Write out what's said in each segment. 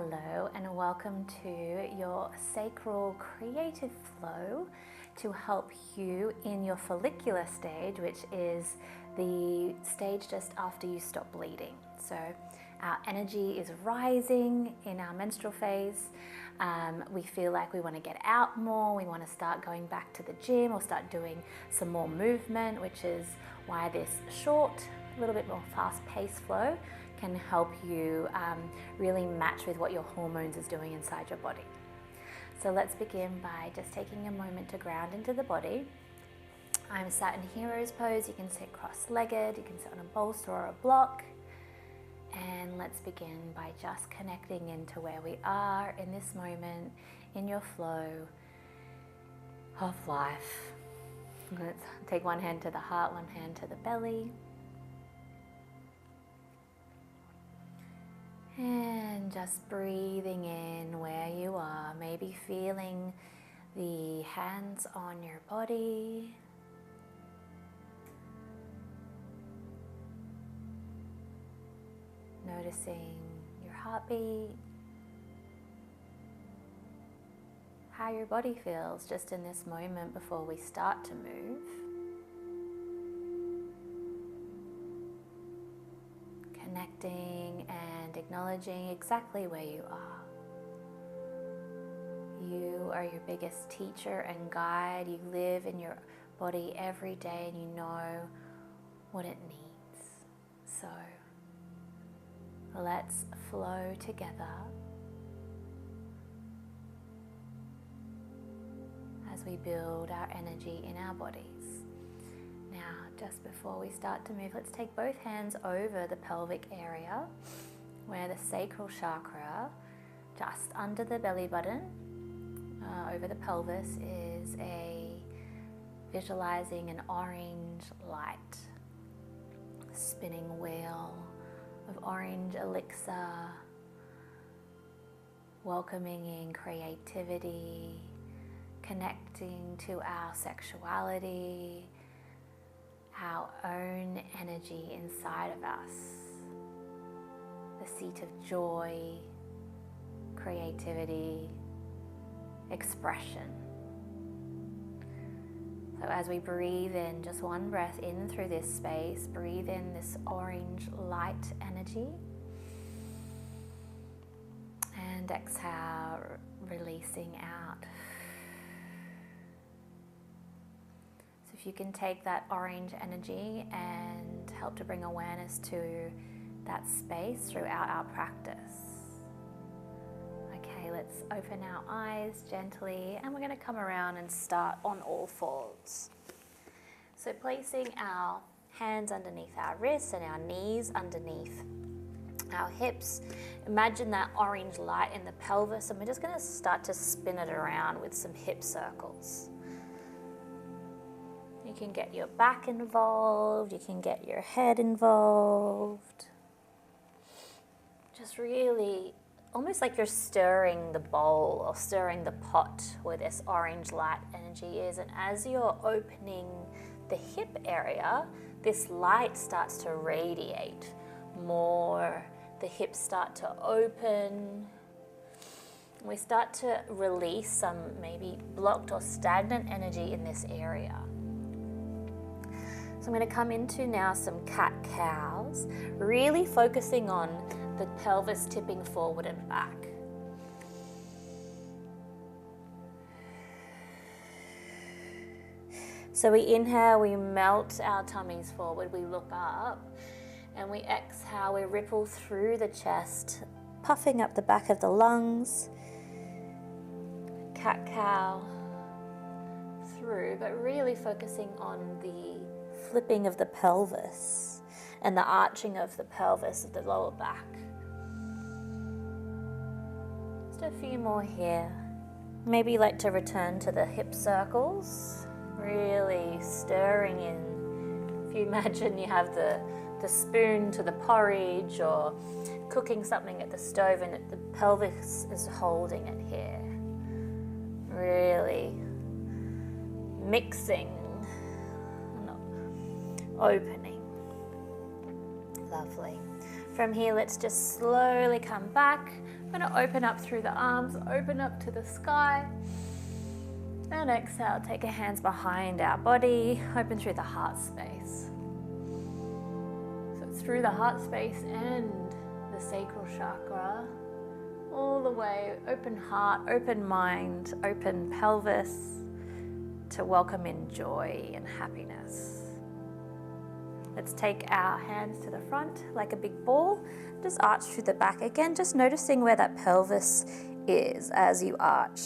Hello and welcome to your sacral creative flow to help you in your follicular stage, which is the stage just after you stop bleeding. So our energy is rising in our menstrual phase. We feel like we want to get out more, we want to start going back to the gym or start doing some more movement, which is why this short, a little bit more fast-paced flow can help you really match with what your hormones is doing inside your body. So let's begin by just taking a moment to ground into the body. I'm sat in hero's pose. You can sit cross-legged, you can sit on a bolster or a block. And let's begin by just connecting into where we are in this moment, in your flow of life. Let's take one hand to the heart, one hand to the belly. And just breathing in where you are, maybe feeling the hands on your body. Noticing your heartbeat, how your body feels just in this moment before we start to move. Connecting and acknowledging exactly where you are. You are your biggest teacher and guide. You live in your body every day and you know what it needs. So let's flow together as we build our energy in our bodies. Now, just before we start to move, let's take both hands over the pelvic area where the sacral chakra, just under the belly button, over the pelvis, is visualizing an orange light, a spinning wheel of orange elixir, welcoming in creativity, connecting to our sexuality, our own energy inside of us, the seat of joy, creativity, expression. So as we breathe in, just one breath in through this space, breathe in this orange light energy, and exhale, releasing out. If you can take that orange energy and help to bring awareness to that space throughout our practice. Okay, let's open our eyes gently and we're going to come around and start on all fours. So placing our hands underneath our wrists and our knees underneath our hips. Imagine that orange light in the pelvis and we're just going to start to spin it around with some hip circles. You can get your back involved, you can get your head involved. Just really, almost like you're stirring the bowl or stirring the pot where this orange light energy is. And as you're opening the hip area, this light starts to radiate more. The hips start to open. We start to release some maybe blocked or stagnant energy in this area. So I'm going to come into now some cat-cows, really focusing on the pelvis tipping forward and back. So we inhale, we melt our tummies forward, we look up, and we exhale, we ripple through the chest, puffing up the back of the lungs. Cat-cow through, but really focusing on the flipping of the pelvis and the arching of the pelvis of the lower back. Just a few more here. Maybe you like to return to the hip circles, really stirring in. If you imagine you have the spoon to the porridge or cooking something at the stove and the pelvis is holding it here. Really mixing, opening. Lovely. From here, let's just slowly come back. I'm going to open up through the arms, open up to the sky. And exhale, take our hands behind our body, open through the heart space. So it's through the heart space and the sacral chakra, all the way, open heart, open mind, open pelvis to welcome in joy and happiness. Let's take our hands to the front like a big ball, just arch through the back again, just noticing where that pelvis is as you arch.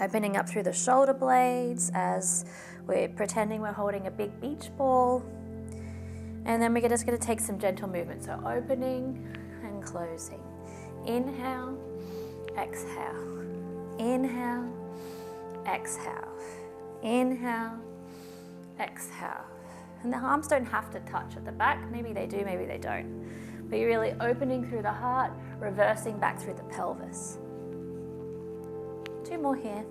Opening up through the shoulder blades as we're pretending we're holding a big beach ball. And then we're just going to take some gentle movement. So opening and closing. Inhale, exhale. Inhale, exhale. Inhale, exhale. And the arms don't have to touch at the back. Maybe they do, maybe they don't. But you're really opening through the heart, reversing back through the pelvis. 2 more here.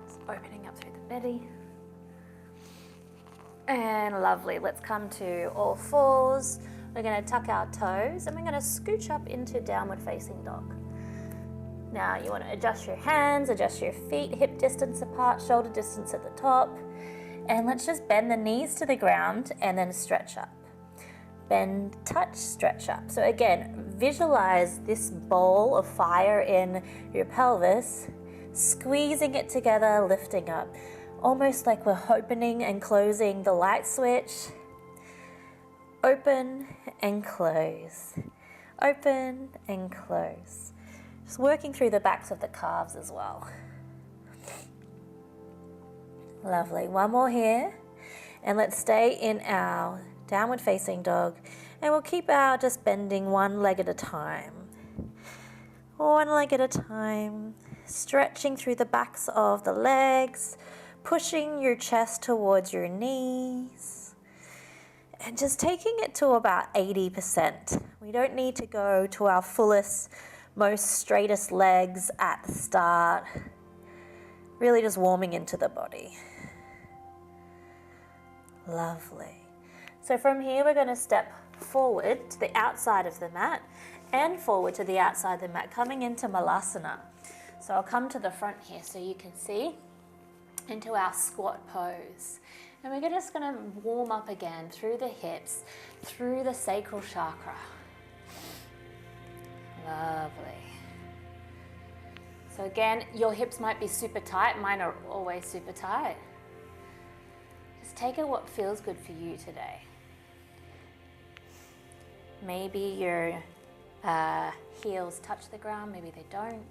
Just opening up through the belly. And lovely. Let's come to all fours. We're going to tuck our toes and we're going to scooch up into downward facing dog. Now you want to adjust your hands, adjust your feet, hip distance apart, shoulder distance at the top. And let's just bend the knees to the ground and then stretch up. Bend, touch, stretch up. So again, visualize this bowl of fire in your pelvis, squeezing it together, lifting up. Almost like we're opening and closing the light switch. Open and close. Open and close. Just working through the backs of the calves as well. Lovely. 1 more here. And let's stay in our downward facing dog. And we'll keep our just bending 1 leg at a time. 1 leg at a time. Stretching through the backs of the legs. Pushing your chest towards your knees. And just taking it to about 80%. We don't need to go to our fullest, most straightest legs at the start. Really just warming into the body. Lovely. So from here we're going to step forward to the outside of the mat and forward to the outside of the mat, coming into Malasana. So I'll come to the front here so you can see into our squat pose. And we're just going to warm up again through the hips, through the sacral chakra. Lovely. So again, your hips might be super tight. Mine are always super tight. Just take it what feels good for you today. Maybe your heels touch the ground, maybe they don't.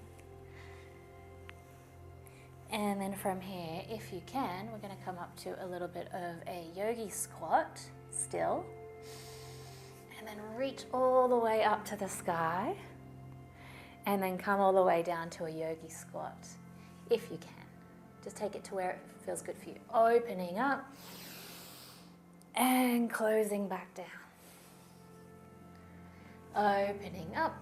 And then from here, if you can, we're going to come up to a little bit of a yogi squat still. And then reach all the way up to the sky. And then come all the way down to a yogi squat, if you can. Just take it to where it feels good for you. Opening up and closing back down. Opening up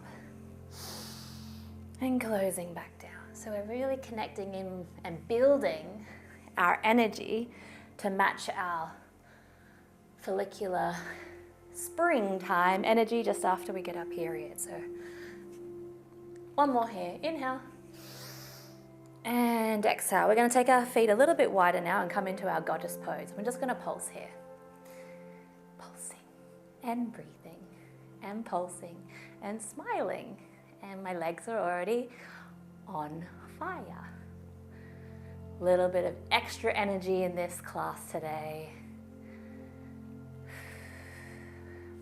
and closing back down. So we're really connecting in and building our energy to match our follicular springtime energy just after we get our period. So 1 more here. Inhale. And exhale. We're going to take our feet a little bit wider now and come into our goddess pose. We're just going to pulse here. Pulsing and breathing and pulsing and smiling. And my legs are already on fire. A little bit of extra energy in this class today.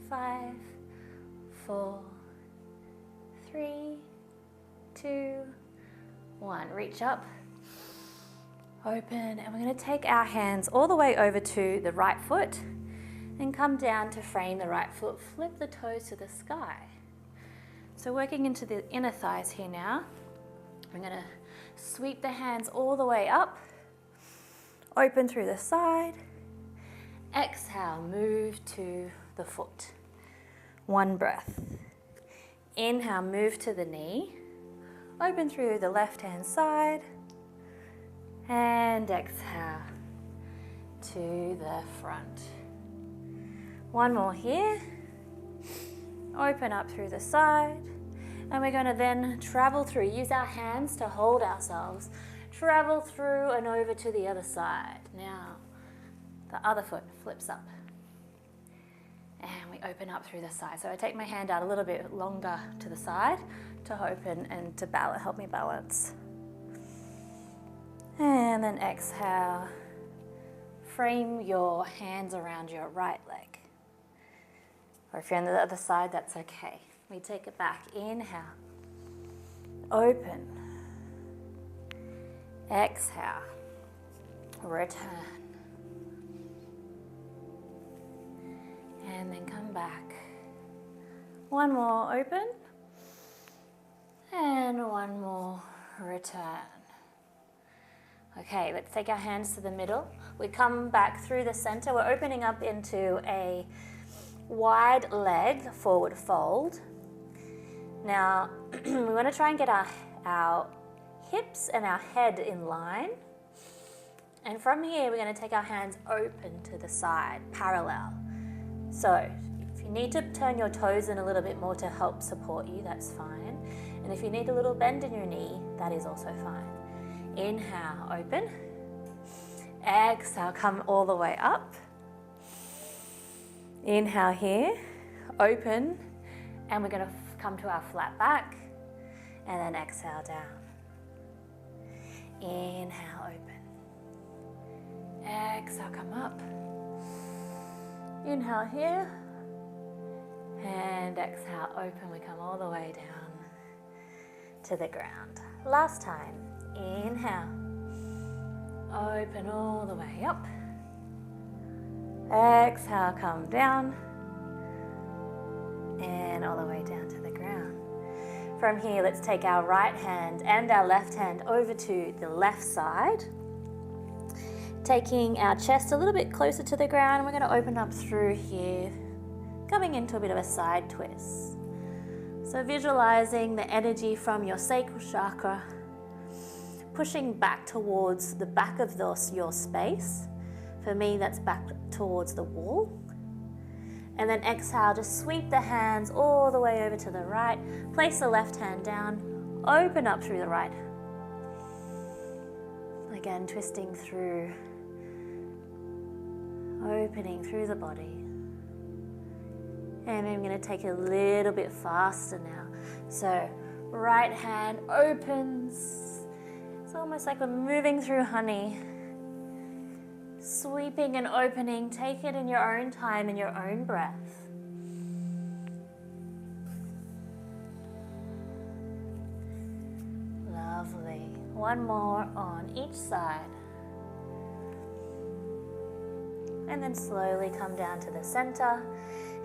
5, 4, 3, 2, 1. Reach up, open, and we're going to take our hands all the way over to the right foot and come down to frame the right foot. Flip the toes to the sky. So working into the inner thighs here now. I'm going to sweep the hands all the way up, open through the side. Exhale, move to the foot. 1 breath. Inhale, move to the knee. Open through the left-hand side. And exhale to the front. One more here. Open up through the side. And we're going to then travel through, use our hands to hold ourselves, travel through and over to the other side. Now, the other foot flips up. And we open up through the side. So I take my hand out a little bit longer to the side to open and to help me balance. And then exhale. Frame your hands around your right leg. Or if you're on the other side, that's okay. We take it back. Inhale. Open. Exhale. Return. And then come back. One more. Open. And one more. Return. Okay, let's take our hands to the middle. We come back through the center. We're opening up into a wide leg forward fold. Now, we want to try and get our hips and our head in line. And from here, we're going to take our hands open to the side, parallel. So, if you need to turn your toes in a little bit more to help support you, that's fine. And if you need a little bend in your knee, that is also fine. Inhale, open. Exhale, come all the way up. Inhale here, open. And we're going to come to our flat back, and then exhale down. Inhale, open. Exhale, come up. Inhale here, and exhale, open. We come all the way down to the ground. Last time. Inhale. Open all the way up. Exhale, come down. And all the way down to the ground. From here, let's take our right hand and our left hand over to the left side. Taking our chest a little bit closer to the ground, we're going to open up through here, coming into a bit of a side twist. So visualizing the energy from your sacral chakra, pushing back towards the back of your space. For me, that's back towards the wall. And then exhale, just sweep the hands all the way over to the right. Place the left hand down, open up through the right. Again, twisting through, opening through the body. And I'm going to take it a little bit faster now. So, right hand opens. It's almost like we're moving through honey. Sweeping and opening, take it in your own time, in your own breath. Lovely. One more on each side. And then slowly come down to the center.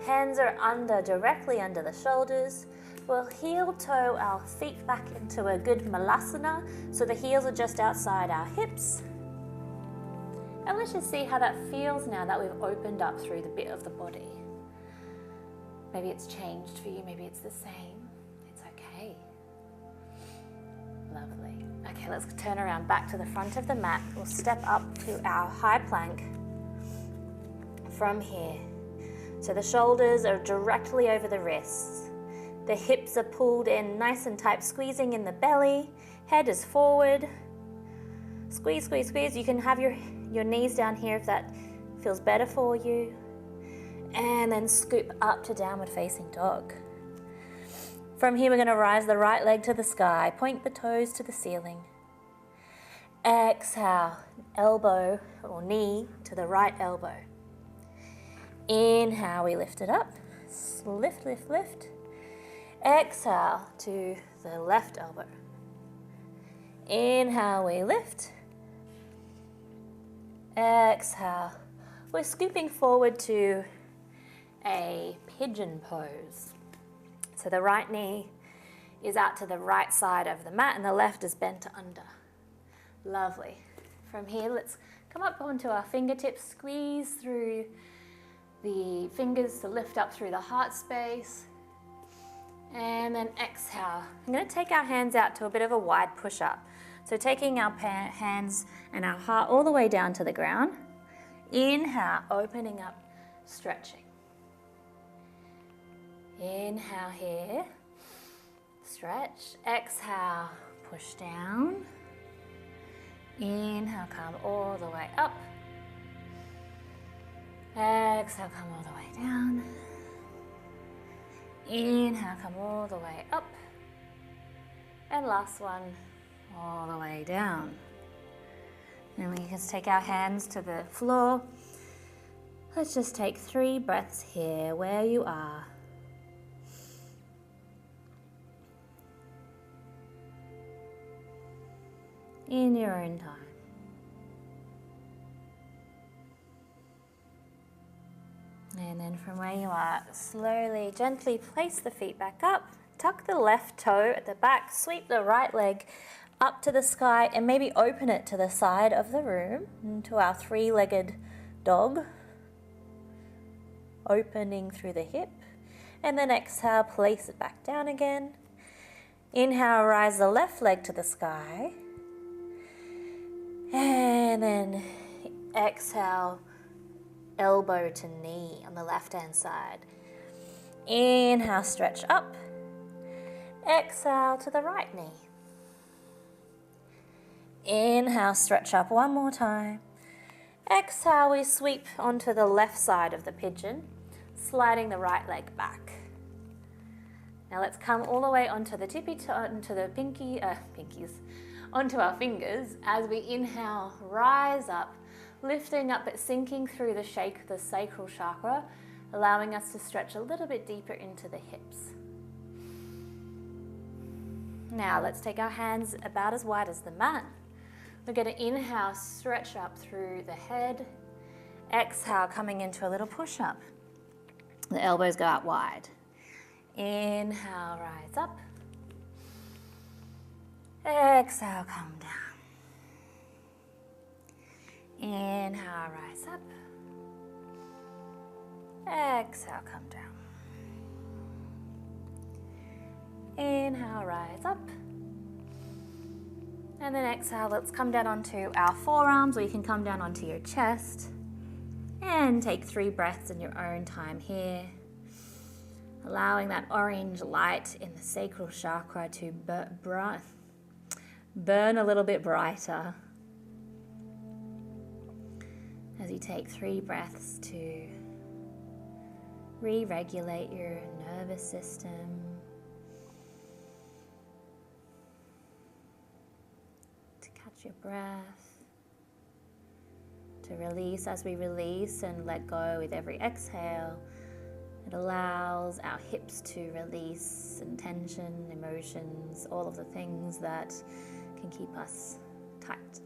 Hands are directly under the shoulders. We'll heel toe our feet back into a good malasana, so the heels are just outside our hips. And let's just see how that feels now that we've opened up through the bit of the body. Maybe it's changed for you, maybe it's the same. It's okay. Lovely. Okay, let's turn around back to the front of the mat. We'll step up to our high plank from here. So the shoulders are directly over the wrists. The hips are pulled in nice and tight, squeezing in the belly. Head is forward. Squeeze, squeeze, squeeze. You can have your knees down here if that feels better for you. And then scoop up to downward facing dog. From here, we're going to rise the right leg to the sky. Point the toes to the ceiling. Exhale, elbow or knee to the right elbow. Inhale, we lift it up. Lift, lift, lift. Exhale to the left elbow. Inhale, we lift. Exhale. We're scooping forward to a pigeon pose. So the right knee is out to the right side of the mat and the left is bent under. Lovely. From here, let's come up onto our fingertips, squeeze through the fingers to lift up through the heart space. And then exhale. I'm going to take our hands out to a bit of a wide push-up. So taking our hands and our heart all the way down to the ground. Inhale, opening up, stretching. Inhale here, stretch. Exhale, push down. Inhale, come all the way up. Exhale, come all the way down. Inhale, come all the way up. And last one, all the way down. And we can take our hands to the floor. Let's just take 3 breaths here where you are. In your own time. And then from where you are, slowly, gently place the feet back up. Tuck the left toe at the back, sweep the right leg up to the sky, and maybe open it to the side of the room, into our 3-legged dog. Opening through the hip. And then exhale, place it back down again. Inhale, rise the left leg to the sky. And then exhale, elbow to knee on the left-hand side. Inhale, stretch up. Exhale to the right knee. Inhale, stretch up one more time. Exhale, we sweep onto the left side of the pigeon, sliding the right leg back. Now let's come all the way onto the tippy toe, onto the pinkies, onto our fingers as we inhale, rise up, lifting up but sinking through the sacral chakra, allowing us to stretch a little bit deeper into the hips. Now let's take our hands about as wide as the mat. We're going to inhale, stretch up through the head. Exhale, coming into a little push-up. The elbows go out wide. Inhale, rise up. Exhale, come down. Inhale, rise up. Exhale, come down. Inhale, rise up. And then exhale, let's come down onto our forearms, or you can come down onto your chest. And take 3 breaths in your own time here. Allowing that orange light in the sacral chakra to burn a little bit brighter. As you take 3 breaths to re-regulate your nervous system. To catch your breath. To release as we release and let go with every exhale. It allows our hips to release and tension, emotions, all of the things that can keep us tight.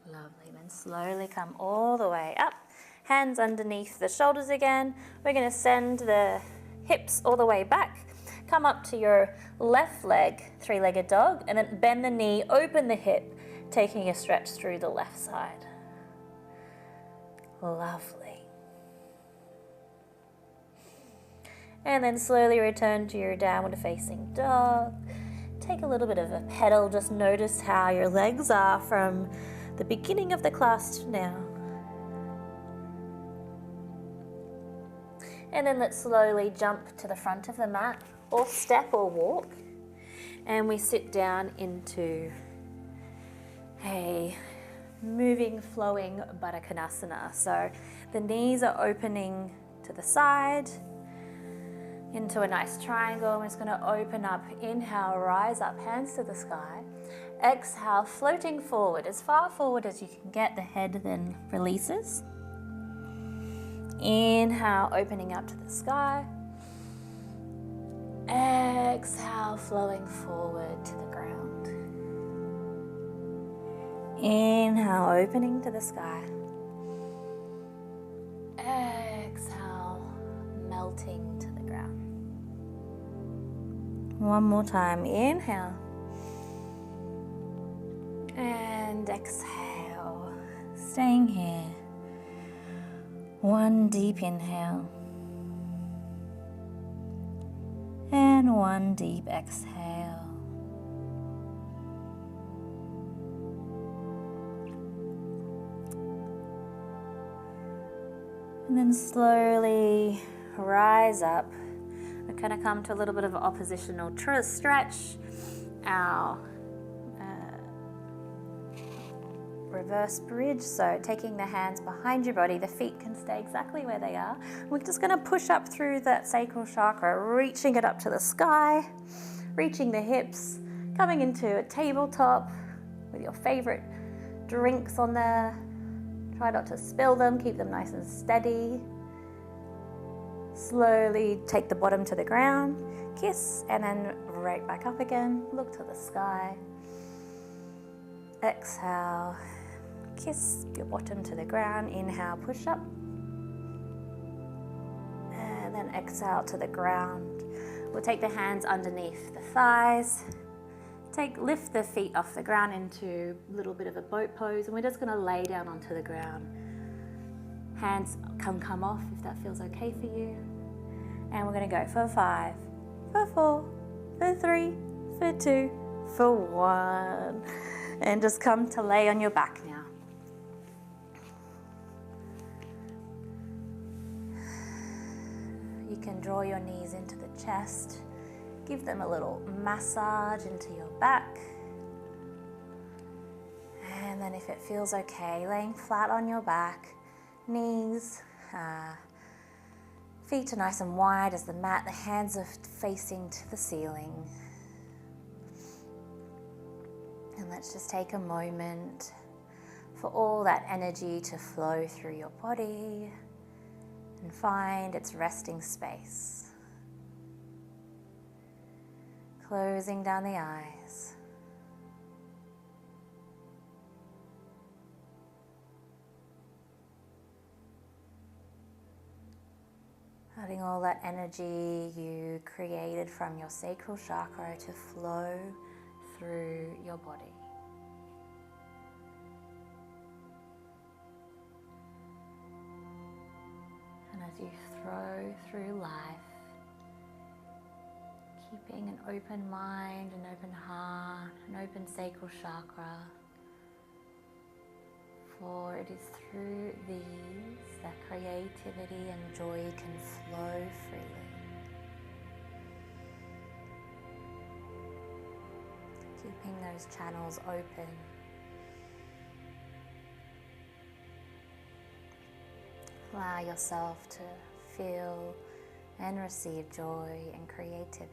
Lovely. Then slowly come all the way up. Hands underneath the shoulders again. We're going to send the hips all the way back. Come up to your left leg, 3-legged dog, and then bend the knee, open the hip, taking a stretch through the left side. Lovely. And then slowly return to your downward facing dog. Take a little bit of a pedal. Just notice how your legs are from the beginning of the class to now. And then let's slowly jump to the front of the mat, or step or walk. And we sit down into a moving, flowing Baddha Konasana. So the knees are opening to the side, into a nice triangle. We're just going to open up. Inhale, rise up, hands to the sky. Exhale, floating forward, as far forward as you can get. The head then releases. Inhale, opening up to the sky. Exhale, flowing forward to the ground. Inhale, opening to the sky. Exhale, melting to the ground. One more time. Inhale. And exhale. Staying here. One deep inhale. And one deep exhale. And then slowly rise up. We're going to come to a little bit of an oppositional stretch. Our reverse bridge, so taking the hands behind your body, the feet can stay exactly where they are. We're just going to push up through that sacral chakra, reaching it up to the sky, reaching the hips, coming into a tabletop with your favorite drinks on there. Try not to spill them, keep them nice and steady. Slowly take the bottom to the ground, kiss, and then right back up again. Look to the sky. Exhale, kiss your bottom to the ground. Inhale, push up. And then exhale to the ground. We'll take the hands underneath the thighs. Lift the feet off the ground into a little bit of a boat pose, and we're just going to lay down onto the ground. Hands can come off if that feels okay for you. And we're going to go for 5, for 4, for 3, for 2, for 1. And just come to lay on your back now. You can draw your knees into the chest. Give them a little massage into your back. And then if it feels okay, laying flat on your back, knees, feet are nice and wide as the mat, the hands are facing to the ceiling. And let's just take a moment for all that energy to flow through your body and find its resting space. Closing down the eyes. Letting all that energy you created from your sacral chakra to flow through your body. And as you throw through life, keeping an open mind, an open heart, an open sacral chakra, for it is through these that creativity and joy can flow freely. Keeping those channels open. Allow yourself to feel and receive joy and creativity.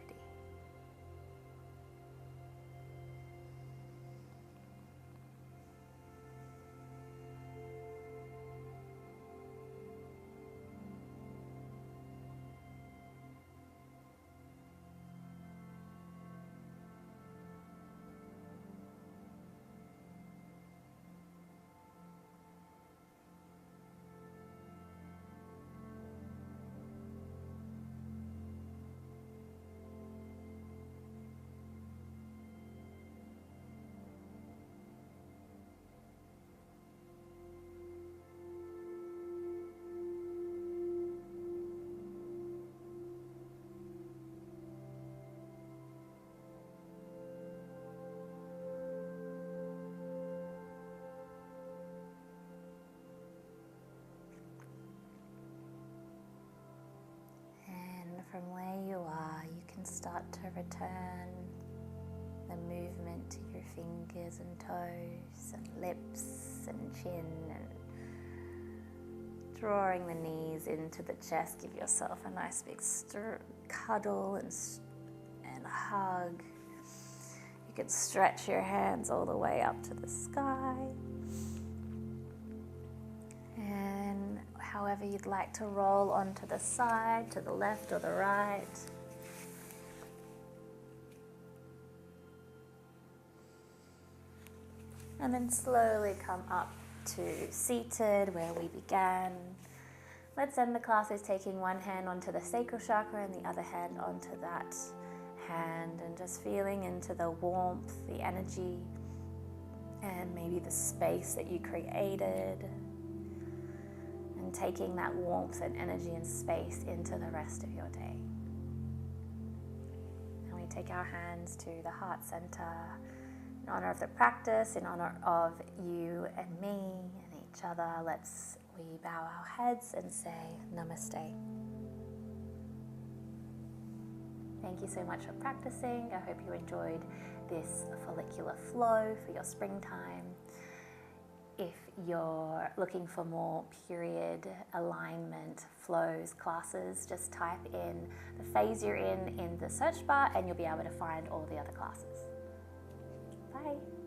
From where you are, you can start to return the movement to your fingers and toes and lips and chin, and drawing the knees into the chest. Give yourself a nice big cuddle and hug. You can stretch your hands all the way up to the sky. And however you'd like to roll onto the side, to the left or the right. And then slowly come up to seated where we began. Let's end the class with taking one hand onto the sacral chakra and the other hand onto that hand, and just feeling into the warmth, the energy, and maybe the space that you created. And taking that warmth and energy and space into the rest of your day. And we take our hands to the heart center in honor of the practice, in honor of you and me and each other. Let's we bow our heads and say namaste. Thank you so much for practicing. I hope you enjoyed this follicular flow for your springtime. If you're looking for more period alignment flows classes, just type in the phase you're in the search bar and you'll be able to find all the other classes. Bye.